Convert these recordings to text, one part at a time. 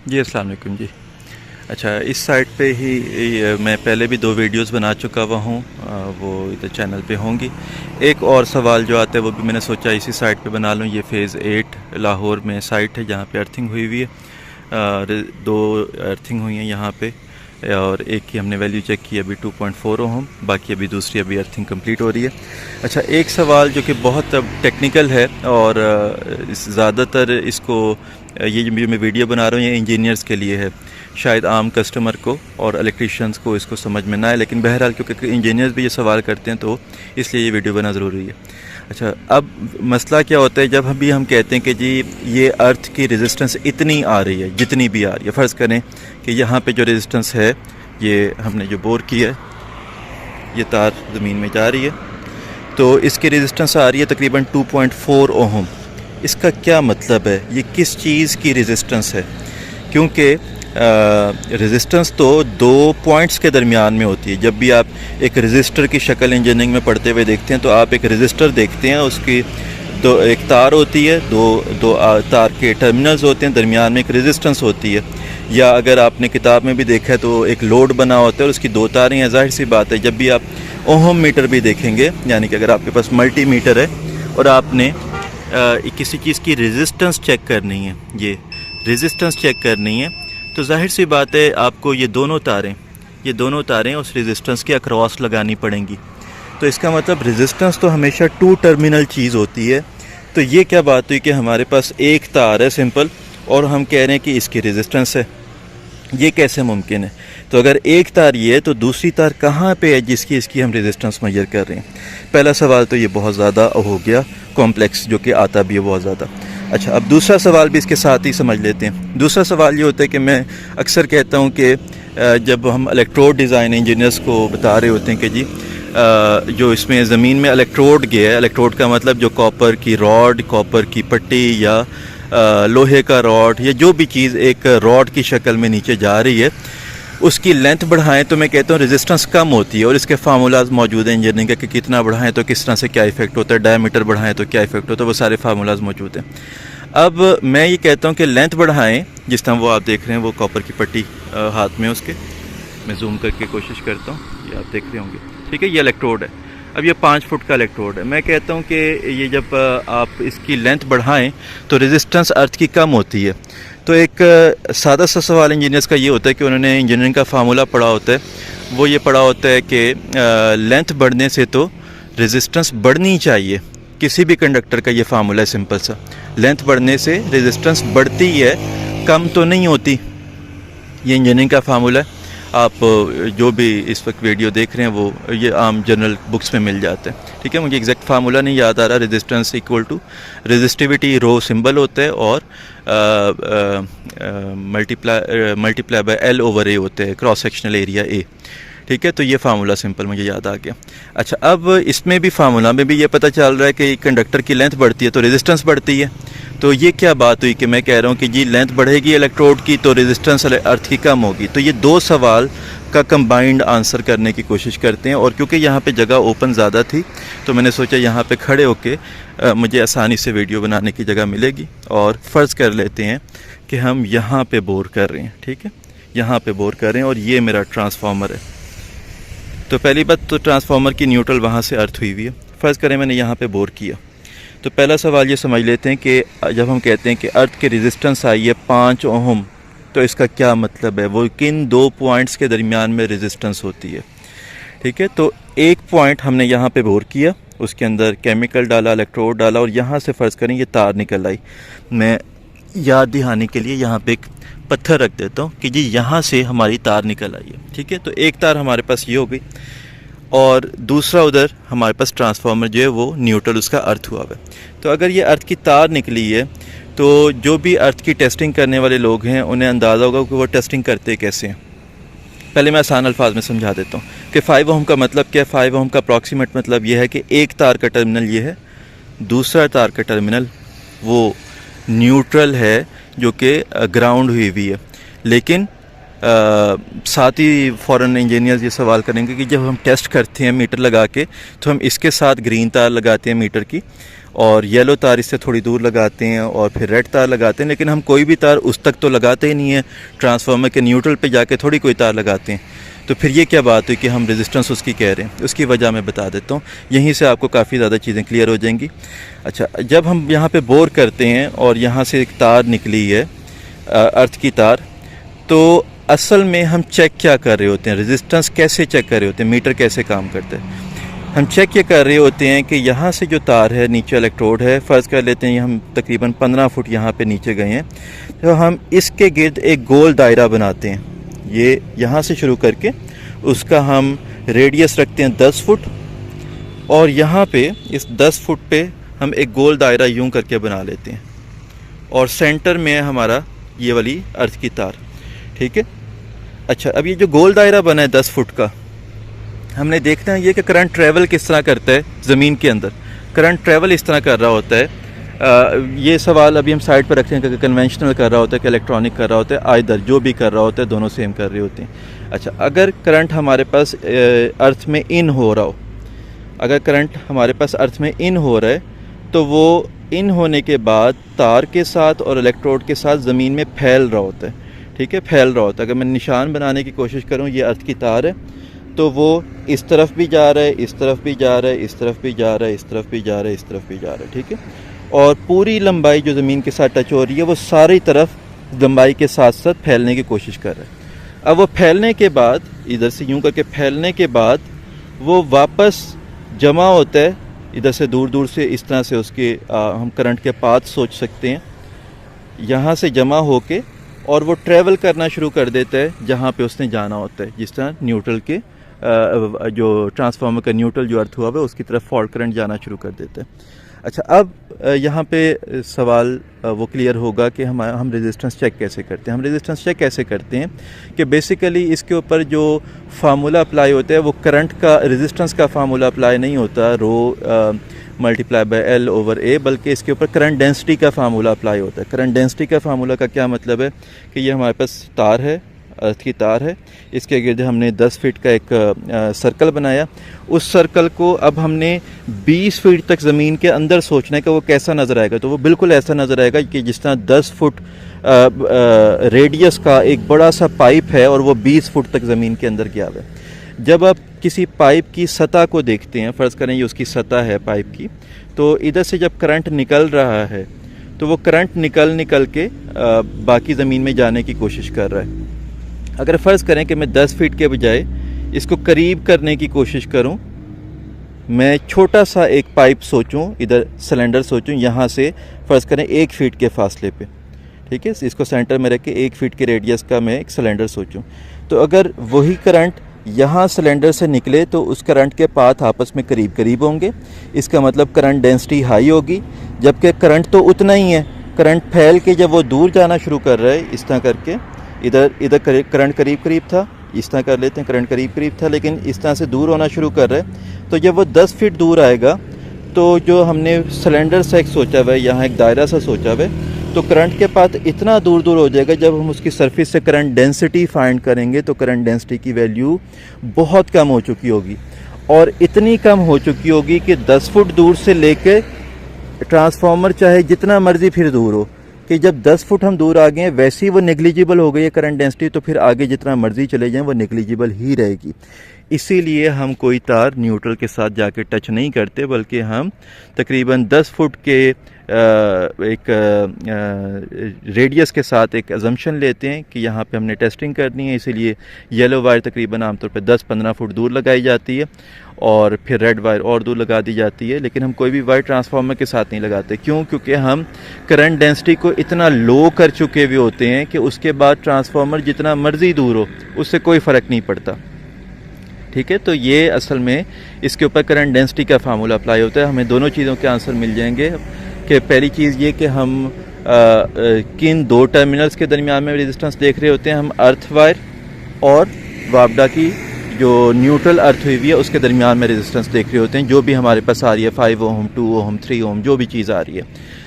जी अस्सलाम वालेकुम जी। अच्छा, इस साइट पे ही मैं पहले भी 2 वीडियोस बना चुका हुआ हूँ, वो इधर चैनल पे होंगी। एक और सवाल जो आता है वो भी मैंने सोचा इसी साइट पे बना लूँ। ये फ़ेज़ 8 लाहौर में साइट है जहाँ पे अर्थिंग हुई हुई है। 2 अर्थिंग हुई हैं यहाँ पे, और एक की हमने वैल्यू चेक की अभी 2.4 ओहम, बाकी अभी दूसरी अभी अर्थिंग कंप्लीट हो रही है। अच्छा, एक सवाल जो कि बहुत टेक्निकल है और ज़्यादातर इसको ये जो मैं वीडियो बना रहा हूँ ये इंजीनियर्स के लिए है, शायद आम कस्टमर को और इलेक्ट्रीशियंस को इसको समझ में ना आए, लेकिन बहरहाल क्योंकि इंजीनियर्स भी ये सवाल करते हैं तो इसलिए ये वीडियो बनाना ज़रूरी है। अच्छा, अब मसला क्या होता है जब हम कहते हैं कि जी ये अर्थ की रेजिस्टेंस इतनी आ रही है, जितनी भी आ रही है, फ़र्ज़ करें कि यहाँ पे जो रेजिस्टेंस है ये हमने जो बोर किया है, ये तार ज़मीन में जा रही है, तो इसकी रेजिस्टेंस आ रही है तकरीबन 2.4 ओहम। इसका क्या मतलब है, ये किस चीज़ की रेजिस्टेंस है? क्योंकि रेजिस्टेंस तो 2 पॉइंट्स के दरमियान में होती है। जब भी आप एक रेजिस्टर की शक्ल इंजीनियरिंग में पढ़ते हुए देखते हैं तो आप एक रेजिस्टर देखते हैं, उसकी एक तार होती है, दो तार के टर्मिनल्स होते हैं, दरमियान में एक रेजिस्टेंस होती है। या अगर आपने किताब में भी देखा है तो एक लोड बना होता है और उसकी 2 तारें हैं। ज़ाहिर सी बात है जब भी आप ओहम मीटर भी देखेंगे, यानी कि अगर आपके पास मल्टी मीटर है और आपने किसी चीज़ की रेजिस्टेंस चेक करनी है, ये रेजिस्टेंस चेक करनी है, तो जाहिर सी बात है आपको ये दोनों तारें उस रेजिस्टेंस के अक्रॉस लगानी पड़ेंगी। तो इसका मतलब रेजिस्टेंस तो हमेशा 2 टर्मिनल चीज़ होती है। तो ये क्या बात हुई कि हमारे पास एक तार है सिंपल और हम कह रहे हैं कि इसकी रेजिस्टेंस है, ये कैसे मुमकिन है? तो अगर एक तार ये है तो दूसरी तार कहाँ पे है जिसकी इसकी हम रेजिस्टेंस मेजर कर रहे हैं? पहला सवाल तो ये बहुत ज़्यादा हो गया कॉम्प्लेक्स, जो कि आता भी है बहुत ज़्यादा। अच्छा, अब दूसरा सवाल भी इसके साथ ही समझ लेते हैं। दूसरा सवाल ये होता है कि मैं अक्सर कहता हूँ कि जब हम इलेक्ट्रोड डिज़ाइन इंजीनियर्स को बता रहे होते हैं कि जी जो इसमें ज़मीन में इलेक्ट्रोड गया है, इलेक्ट्रोड का मतलब जो कॉपर की रॉड, कॉपर की पट्टी या लोहे का रॉड या जो भी चीज़ एक रॉड की शक्ल में नीचे जा रही है, उसकी लेंथ बढ़ाएं तो मैं कहता हूँ रेजिस्टेंस कम होती है। और इसके फार्मूलाज मौजूद हैं इंजीनियरिंग के कि कितना बढ़ाएं तो किस तरह से क्या इफेक्ट होता है, डायमीटर बढ़ाएं तो क्या इफेक्ट होता है, वो सारे फार्मूलाज मौजूद हैं। अब मैं ये कहता हूँ कि लेंथ बढ़ाएं, जिस तरह वो आप देख रहे हैं वो कॉपर की पट्टी हाथ में उसके, मैं जूम करके कोशिश करता हूँ, ये आप देख रहे होंगे, ठीक है, ये इलेक्ट्रोड है। अब ये 5 फुट का इलेक्ट्रोड है। मैं कहता हूँ कि ये जब आप इसकी लेंथ बढ़ाएं तो रेजिस्टेंस अर्थ की कम होती है। तो एक सादा सा सवाल इंजीनियर्स का ये होता है कि उन्होंने इंजीनियरिंग का फार्मूला पढ़ा होता है, वो ये पढ़ा होता है कि लेंथ बढ़ने से तो रेजिस्टेंस बढ़नी चाहिए। किसी भी कंडक्टर का ये फार्मूला है सिंपल सा, लेंथ बढ़ने से रेजिस्टेंस बढ़ती है, कम तो नहीं होती। ये इंजीनियरिंग का फार्मूला है। आप जो भी इस वक्त वीडियो देख रहे हैं वो ये आम जनरल बुक्स में मिल जाते हैं, ठीक है। मुझे एग्जैक्ट फार्मूला नहीं याद आ रहा। Resistance equal to resistivity rho symbol होता है और multiply by L over A होते हैं, क्रॉस सेक्शनल एरिया ए, ठीक है। तो ये फार्मूला सिंपल मुझे याद आ गया। अच्छा, अब इसमें भी फार्मूला में भी ये पता चल रहा है कि कंडक्टर की लेंथ बढ़ती है तो रेजिस्टेंस बढ़ती है। तो ये क्या बात हुई कि मैं कह रहा हूँ कि जी लेंथ बढ़ेगी इलेक्ट्रोड की तो रेजिस्टेंस अर्थ की कम होगी। तो ये 2 सवाल का कंबाइंड आंसर करने की कोशिश करते हैं। और क्योंकि यहाँ पे जगह ओपन ज़्यादा थी तो मैंने सोचा यहाँ पे खड़े होके मुझे आसानी से वीडियो बनाने की जगह मिलेगी। और फ़र्ज़ कर लेते हैं कि हम यहाँ पे बोर कर रहे हैं, ठीक है, यहाँ पे बोर कर रहे हैं और ये मेरा ट्रांसफार्मर है। तो पहली बात तो ट्रांसफार्मर की न्यूट्रल वहाँ से अर्थ हुई हुई है। फ़र्ज़ करें मैंने यहाँ पे बोर किया, तो पहला सवाल ये समझ लेते हैं कि जब हम कहते हैं कि अर्थ की रेजिस्टेंस आई है 5 ओहम, तो इसका क्या मतलब है, वो किन 2 पॉइंट्स के दरमियान में रेजिस्टेंस होती है, ठीक है। तो एक पॉइंट हमने यहाँ पे बोर किया, उसके अंदर केमिकल डाला, इलेक्ट्रोड डाला और यहाँ से फ़र्ज़ करें ये तार निकल आई। मैं याद दिहाने के लिए यहाँ पे एक पत्थर रख देता हूँ कि जी यहाँ से हमारी तार निकल आई है, ठीक है। तो एक तार हमारे पास ये हो गई और दूसरा उधर हमारे पास ट्रांसफार्मर जो है वो न्यूट्रल, उसका अर्थ हुआ है। तो अगर ये अर्थ की तार निकली है तो जो भी अर्थ की टेस्टिंग करने वाले लोग हैं उन्हें अंदाज़ा होगा कि वो टेस्टिंग करते कैसे हैं। पहले मैं आसान अल्फाज में समझा देता हूँ कि 5 ओहम का मतलब क्या है। 5 ओहम का अप्रॉक्सीमेट मतलब ये है कि एक तार का टर्मिनल ये है, दूसरा तार का टर्मिनल वो न्यूट्रल है जो कि ग्राउंड हुई हुई है। लेकिन साथ ही फ़ौरन इंजीनियर्स ये सवाल करेंगे कि जब हम टेस्ट करते हैं मीटर लगा के तो हम इसके साथ ग्रीन तार लगाते हैं मीटर की और येलो तार इससे थोड़ी दूर लगाते हैं और फिर रेड तार लगाते हैं, लेकिन हम कोई भी तार उस तक तो लगाते ही नहीं है, ट्रांसफार्मर के न्यूट्रल पे जाके थोड़ी कोई तार लगाते हैं। तो फिर ये क्या बात हुई कि हम रेजिस्टेंस उसकी कह रहे हैं? उसकी वजह मैं बता देता हूँ, यहीं से आपको काफ़ी ज़्यादा चीज़ें क्लियर हो जाएंगी। अच्छा, जब हम यहाँ पे बोर करते हैं और यहाँ से एक तार निकली है अर्थ की तार, तो असल में हम चेक क्या कर रहे होते हैं? रेजिस्टेंस कैसे चेक कर रहे होते हैं? मीटर कैसे काम करता है? हम चेक ये कर रहे होते हैं कि यहाँ से जो तार है, नीचे इलेक्ट्रोड है, फ़र्ज़ कर लेते हैं हम तकरीबन 15 फुट यहाँ पे नीचे गए हैं, तो हम इसके गिर्द एक गोल दायरा बनाते हैं। ये यहाँ से शुरू करके उसका हम रेडियस रखते हैं 10 फुट, और यहाँ पे इस 10 फुट पे हम एक गोल दायरा यूं करके बना लेते हैं, और सेंटर में है हमारा ये वाली अर्थ की तार। ठीक है। अच्छा, अब ये जो गोल दायरा बना है 10 फुट का, हमने देखना है ये कि करंट ट्रैवल किस तरह करता है ज़मीन के अंदर। करंट ट्रैवल इस तरह कर रहा होता है। ये सवाल अभी हम साइड पर रखते हैं कि कन्वेंशनल कर रहा होता है कि इलेक्ट्रॉनिक कर रहा होता है, आइदर जो भी कर रहा होता है, दोनों सेम कर रहे होते हैं। अच्छा, अगर करंट हमारे पास अर्थ में इन हो रहा हो, अगर करंट हमारे पास अर्थ में इन हो रहा है, तो वो इन होने के बाद तार के साथ और इलेक्ट्रोड के साथ ज़मीन में फैल रहा होता है। ठीक है, फैल रहा होता है। अगर मैं निशान बनाने की कोशिश करूँ, ये अर्थ की तार है, तो वो इस तरफ भी जा रहा है, इस तरफ भी जा रहा है, इस तरफ भी जा रहा है, इस तरफ भी जा रहा है, इस तरफ भी जा रहा है। ठीक है, और पूरी लंबाई जो ज़मीन के साथ टच हो रही है, वो सारी तरफ लंबाई के साथ साथ फैलने की कोशिश कर रहा है। अब वो फैलने के बाद, इधर से यूं करके फैलने के बाद, वो वापस जमा होता है इधर से दूर दूर से, इस तरह से उसके हम करंट के पाथ सोच सकते हैं, यहाँ से जमा होके, और वो ट्रैवल करना शुरू कर देता है जहाँ पे उसने जाना होता है। जिस तरह न्यूट्रल के जो ट्रांसफार्मर का न्यूट्रल जो अर्थ हुआ है, उसकी तरफ फॉल्ट करंट जाना शुरू कर देता है। अच्छा, अब यहाँ पे सवाल वो क्लियर होगा कि हम रेजिस्टेंस चेक कैसे करते हैं। हम रेजिस्टेंस चेक कैसे करते हैं कि बेसिकली इसके ऊपर जो फार्मूला अप्लाई होता है, वो करंट का, रेजिस्टेंस का फार्मूला अप्लाई नहीं होता, row multiply by L over ए, बल्कि इसके ऊपर करंट डेंसिटी का फार्मूला अप्लाई होता है। करंट डेंसिटी का फार्मूला का क्या मतलब है कि ये हमारे पास तार है, अर्थ की तार है, इसके गिर्द हमने 10 फीट का एक सर्कल बनाया। उस सर्कल को अब हमने 20 फीट तक ज़मीन के अंदर सोचना है कि वो कैसा नज़र आएगा। तो वो बिल्कुल ऐसा नज़र आएगा कि जिस तरह 10 फुट रेडियस का एक बड़ा सा पाइप है और वो 20 फुट तक ज़मीन के अंदर गया हुआ है। जब आप किसी पाइप की सतह को देखते हैं, फ़र्ज़ करें ये उसकी सतह है पाइप की, तो इधर से जब करंट निकल रहा है, तो वो करंट निकल के बाकी ज़मीन में जाने की कोशिश कर रहा है। अगर फ़र्ज़ करें कि मैं 10 फीट के बजाय इसको करीब करने की कोशिश करूं, मैं छोटा सा एक पाइप सोचूं, इधर सिलेंडर सोचूं, यहाँ से फ़र्ज़ करें 1 फीट के फासले पे, ठीक है, इसको सेंटर में रख के 1 फीट के रेडियस का मैं एक सिलेंडर सोचूं, तो अगर वही करंट यहाँ सिलेंडर से निकले तो उस करंट के पाथ आपस में करीब करीब होंगे। इसका मतलब करंट डेंसिटी हाई होगी, जबकि करंट तो उतना ही है। करंट फैल के जब वो दूर जाना शुरू कर रहा है, इस तरह करके, इधर करंट करीब करीब था, इस तरह कर लेते हैं, करंट करीब करीब था, लेकिन इस तरह से दूर होना शुरू कर रहा है। तो जब वो 10 फीट दूर आएगा, तो जो हमने सिलेंडर सा एक सोचा हुआ है, यहाँ एक दायरा सा सोचा हुआ है, तो करंट के पाथ इतना दूर दूर हो जाएगा, जब हम उसकी सरफेस से करंट डेंसिटी फाइंड करेंगे तो करंट डेंसिटी की वैल्यू बहुत कम हो चुकी होगी, और इतनी कम हो चुकी होगी कि 10 फुट दूर से लेके ट्रांसफार्मर चाहे जितना मर्जी फिर दूर हो, कि जब 10 फुट हम दूर आ गए हैं, वैसे ही वो नेग्लिजिबल हो गई है करंट डेंसिटी, तो फिर आगे जितना मर्जी चले जाएं वो नेग्लिजिबल ही रहेगी। इसीलिए हम कोई तार न्यूट्रल के साथ जाके टच नहीं करते, बल्कि हम तकरीबन 10 फुट के एक रेडियस के साथ एक अजम्पशन लेते हैं कि यहाँ पे हमने टेस्टिंग करनी है। इसीलिए येलो वायर तकरीबन आमतौर पे 10-15 फुट दूर लगाई जाती है, और फिर रेड वायर और दूर लगा दी जाती है। लेकिन हम कोई भी वायर ट्रांसफार्मर के साथ नहीं लगाते। क्यों? क्योंकि हम करंट डेंसिटी को इतना लो कर चुके हुए होते हैं कि उसके बाद ट्रांसफार्मर जितना मर्जी दूर हो, उससे कोई फ़र्क नहीं पड़ता। ठीक है, तो ये असल में इसके ऊपर करंट डेंसिटी का फार्मूला अप्लाई होता है। हमें दोनों चीज़ों के आंसर मिल जाएंगे कि पहली चीज़ ये कि हम किन 2 टर्मिनल्स के दरमियान में रेजिस्टेंस देख रहे होते हैं। हम अर्थ वायर और वापडा की जो न्यूट्रल अर्थ हुई है उसके दरमियान में रेजिस्टेंस देख रहे होते हैं, जो भी हमारे पास आ रही है, 5 ओम, 2 ओम, 3 ओम, जो भी चीज़ आ रही है।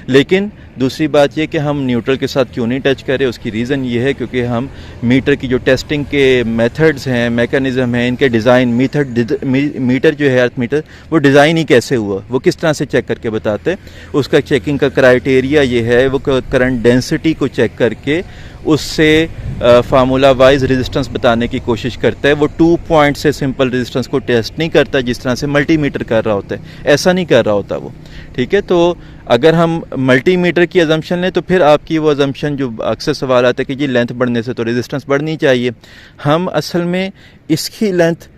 लेकिन दूसरी बात ये कि हम न्यूट्रल के साथ क्यों नहीं टच करें, उसकी रीज़न ये है क्योंकि हम मीटर की जो टेस्टिंग के मेथड्स हैं, मैकेनिज़्म हैं, इनके डिज़ाइन मीटर जो है अर्थ मीटर, वो डिज़ाइन ही कैसे हुआ, वो किस तरह से चेक करके बताते हैं। उसका चेकिंग का क्राइटेरिया ये है, वो करंट डेंसिटी को चेक करके उससे फार्मूला वाइज रेजिस्टेंस बताने की कोशिश करता है। वो 2 पॉइंट से सिंपल रेजिस्टेंस को टेस्ट नहीं करता जिस तरह से मल्टीमीटर कर रहा होता है, ऐसा नहीं कर रहा होता वो, ठीक है। तो अगर हम मल्टीमीटर की अजम्पशन लें तो फिर आपकी वो अजम्पशन जो अक्सर सवाल आता है कि जी लेंथ बढ़ने से तो रेजिस्टेंस बढ़नी चाहिए, हम असल में इसकी लेंथ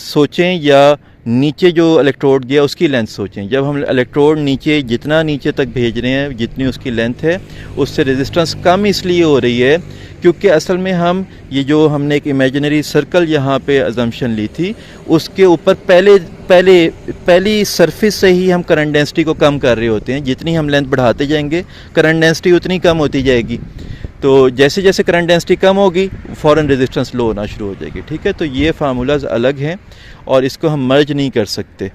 सोचें या नीचे जो इलेक्ट्रोड गया उसकी लेंथ सोचें। जब हम इलेक्ट्रोड नीचे जितना नीचे तक भेज रहे हैं, जितनी उसकी लेंथ है, उससे रेजिस्टेंस कम इसलिए हो रही है क्योंकि असल में हम ये जो हमने एक इमेजिनरी सर्कल यहाँ पे अजम्पशन ली थी, उसके ऊपर पहली सरफेस से ही हम करंट डेंसिटी को कम कर रहे होते हैं। जितनी हम लेंथ बढ़ाते जाएंगे करंट डेंसिटी उतनी कम होती जाएगी। तो जैसे जैसे करंट डेंसिटी कम होगी फ़ौरन रेजिस्टेंस लो होना शुरू हो जाएगी, ठीक है। तो ये फार्मूलाज अलग हैं और इसको हम मर्ज नहीं कर सकते।